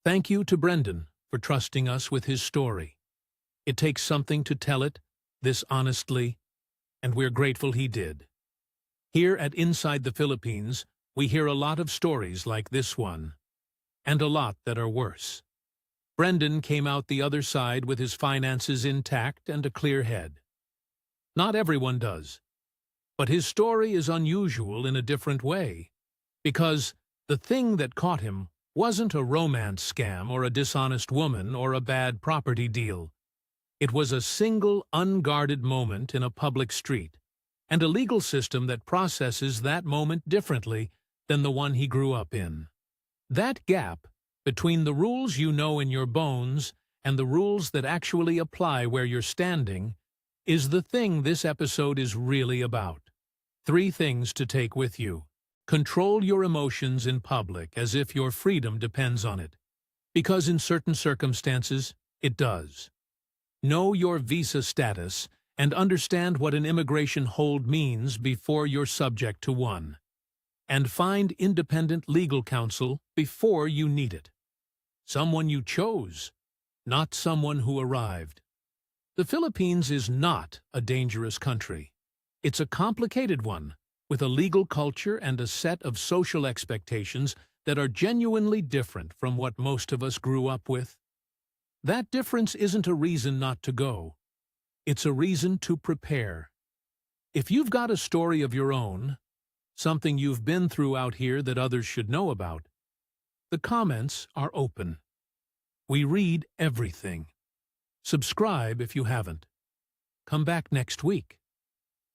Thank you to Brendan for trusting us with his story. It takes something to tell it, this honestly, and we're grateful he did. Here at Inside the Philippines, we hear a lot of stories like this one, and a lot that are worse. Brendan came out the other side with his finances intact and a clear head. Not everyone does, but his story is unusual in a different way, because the thing that caught him wasn't a romance scam or a dishonest woman or a bad property deal. It was a single, unguarded moment in a public street, and a legal system that processes that moment differently than the one he grew up in. That gap between the rules you know in your bones and the rules that actually apply where you're standing is the thing this episode is really about. 3 things to take with you. Control your emotions in public as if your freedom depends on it, because in certain circumstances, it does. Know your visa status and understand what an immigration hold means before you're subject to one. And find independent legal counsel before you need it. Someone you chose, not someone who arrived. The Philippines is not a dangerous country. It's a complicated one, with a legal culture and a set of social expectations that are genuinely different from what most of us grew up with. That difference isn't a reason not to go. It's a reason to prepare. If you've got a story of your own, something you've been through out here that others should know about, the comments are open. We read everything. Subscribe if you haven't. Come back next week.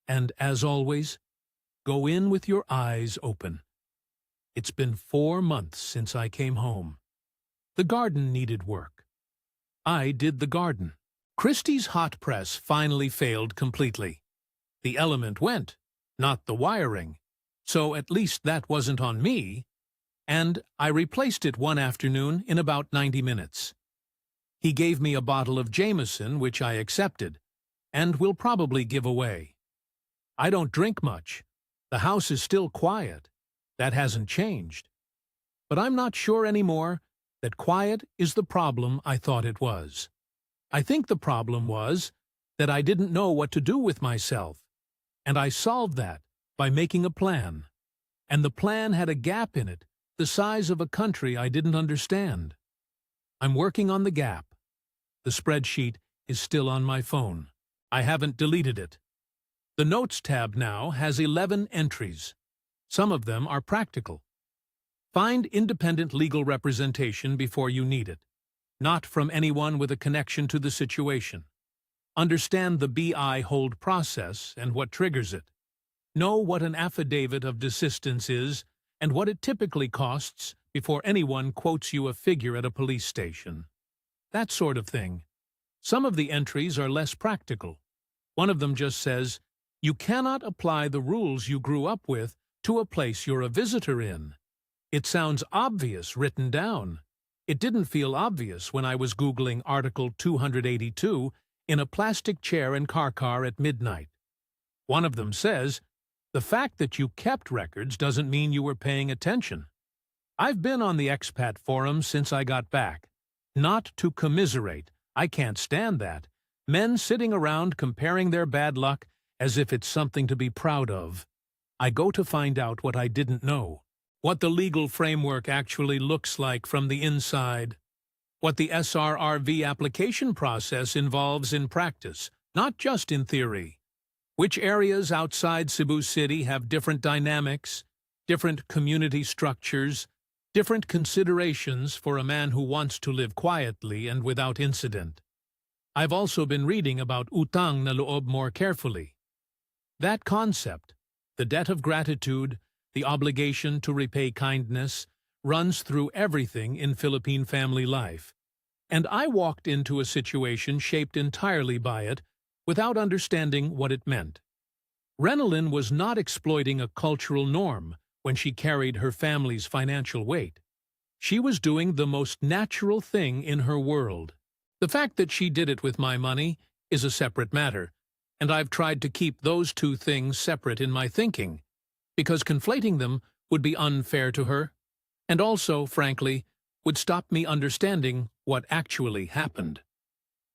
And as always, go in with your eyes open. It's been 4 months since I came home. The garden needed work. I did the garden. Christie's hot press finally failed completely. The element went, not the wiring. So at least that wasn't on me. And I replaced it one afternoon in about 90 minutes. He gave me a bottle of Jameson, which I accepted, and will probably give away. I don't drink much. The house is still quiet. That hasn't changed. But I'm not sure anymore that quiet is the problem I thought it was. I think the problem was that I didn't know what to do with myself, and I solved that by making a plan. And the plan had a gap in it, the size of a country I didn't understand. I'm working on the gap. The spreadsheet is still on my phone. I haven't deleted it. The Notes tab now has 11 entries. Some of them are practical. Find independent legal representation before you need it, not from anyone with a connection to the situation. Understand the BI hold process and what triggers it. Know what an affidavit of desistance is and what it typically costs before anyone quotes you a figure at a police station. That sort of thing. Some of the entries are less practical. One of them just says, you cannot apply the rules you grew up with to a place you're a visitor in. It sounds obvious written down. It didn't feel obvious when I was Googling Article 282 in a plastic chair and car at midnight. One of them says, the fact that you kept records doesn't mean you were paying attention. I've been on the expat forum since I got back. Not to commiserate. I can't stand that. Men sitting around comparing their bad luck as if it's something to be proud of. I go to find out what I didn't know. What the legal framework actually looks like from the inside. What the SRRV application process involves in practice, not just in theory. Which areas outside Cebu City have different dynamics, different community structures, different considerations for a man who wants to live quietly and without incident. I've also been reading about utang na loob more carefully. That concept, the debt of gratitude, the obligation to repay kindness, runs through everything in Philippine family life. And I walked into a situation shaped entirely by it without understanding what it meant. Renalyn was not exploiting a cultural norm when she carried her family's financial weight. She was doing the most natural thing in her world. The fact that she did it with my money is a separate matter, and I've tried to keep those two things separate in my thinking, because conflating them would be unfair to her, and also, frankly, would stop me understanding what actually happened.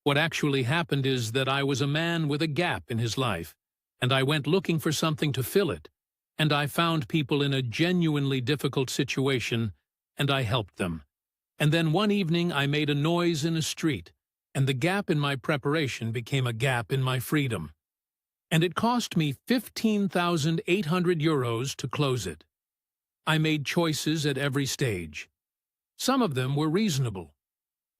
What actually happened is that I was a man with a gap in his life, and I went looking for something to fill it, and I found people in a genuinely difficult situation, and I helped them. And then one evening I made a noise in a street, and the gap in my preparation became a gap in my freedom. And it cost me 15,800 euros to close it. I made choices at every stage. Some of them were reasonable.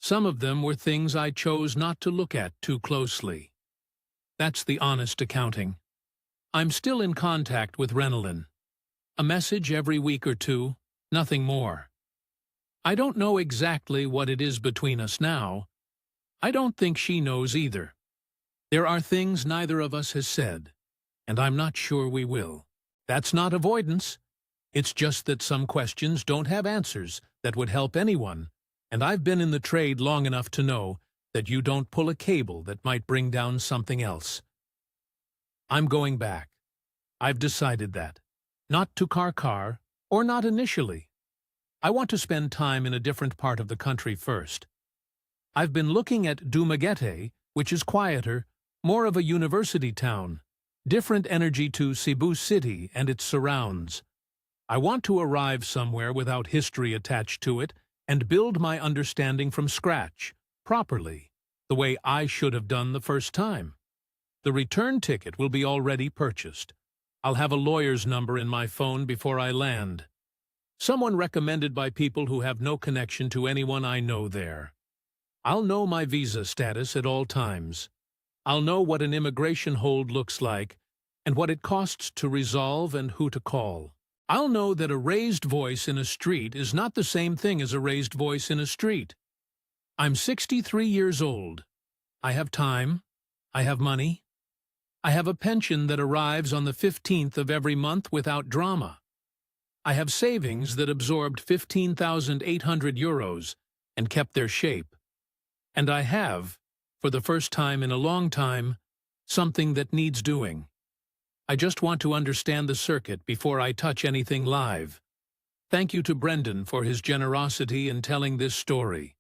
Some of them were things I chose not to look at too closely. That's the honest accounting. I'm still in contact with Renalyn. A message every week or two, nothing more. I don't know exactly what it is between us now. I don't think she knows either. There are things neither of us has said, and I'm not sure we will. That's not avoidance. It's just that some questions don't have answers that would help anyone, and I've been in the trade long enough to know that you don't pull a cable that might bring down something else. I'm going back. I've decided that. Not to Karkar, or not initially. I want to spend time in a different part of the country first. I've been looking at Dumaguete, which is quieter, more of a university town, different energy to Cebu City and its surrounds. I want to arrive somewhere without history attached to it and build my understanding from scratch, properly, the way I should have done the first time. The return ticket will be already purchased. I'll have a lawyer's number in my phone before I land. Someone recommended by people who have no connection to anyone I know there. I'll know my visa status at all times. I'll know what an immigration hold looks like, and what it costs to resolve and who to call. I'll know that a raised voice in a street is not the same thing as a raised voice in a street. I'm 63 years old. I have time. I have money. I have a pension that arrives on the 15th of every month without drama. I have savings that absorbed 15,800 euros and kept their shape. And I have, for the first time in a long time, something that needs doing. I just want to understand the circuit before I touch anything live. Thank you to Brendan for his generosity in telling this story.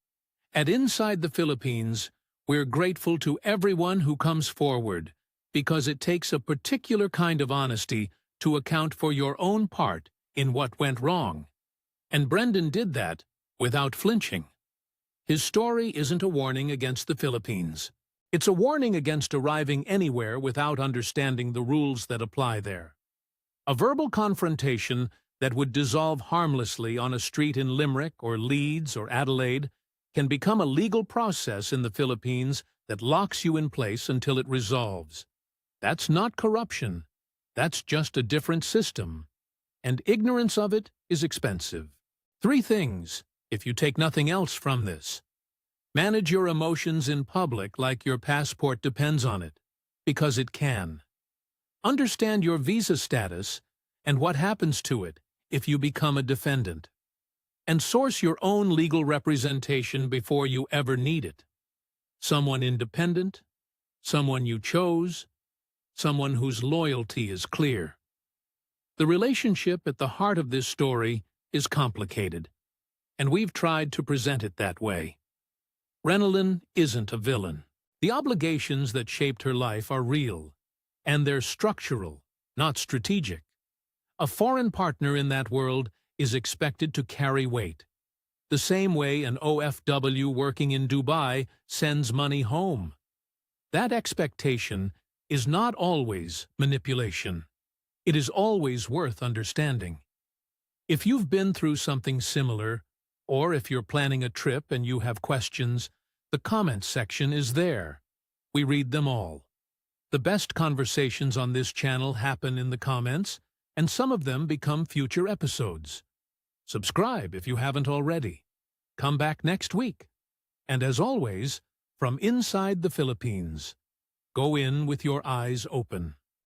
At Inside the Philippines, we're grateful to everyone who comes forward, because it takes a particular kind of honesty to account for your own part in what went wrong. And Brendan did that without flinching. His story isn't a warning against the Philippines. It's a warning against arriving anywhere without understanding the rules that apply there. A verbal confrontation that would dissolve harmlessly on a street in Limerick or Leeds or Adelaide can become a legal process in the Philippines that locks you in place until it resolves. That's not corruption. That's just a different system. And ignorance of it is expensive. 3 things, if you take nothing else from this. Manage your emotions in public like your passport depends on it, because it can. Understand your visa status and what happens to it if you become a defendant. And source your own legal representation before you ever need it. Someone independent, someone you chose, someone whose loyalty is clear. The relationship at the heart of this story is complicated, and we've tried to present it that way. Renalyn isn't a villain. The obligations that shaped her life are real, and they're structural, not strategic. A foreign partner in that world is expected to carry weight, the same way an OFW working in Dubai sends money home. That expectation is not always manipulation. It is always worth understanding. If you've been through something similar, or if you're planning a trip and you have questions, the comments section is there. We read them all. The best conversations on this channel happen in the comments, and some of them become future episodes. Subscribe if you haven't already. Come back next week. And as always, from inside the Philippines, go in with your eyes open.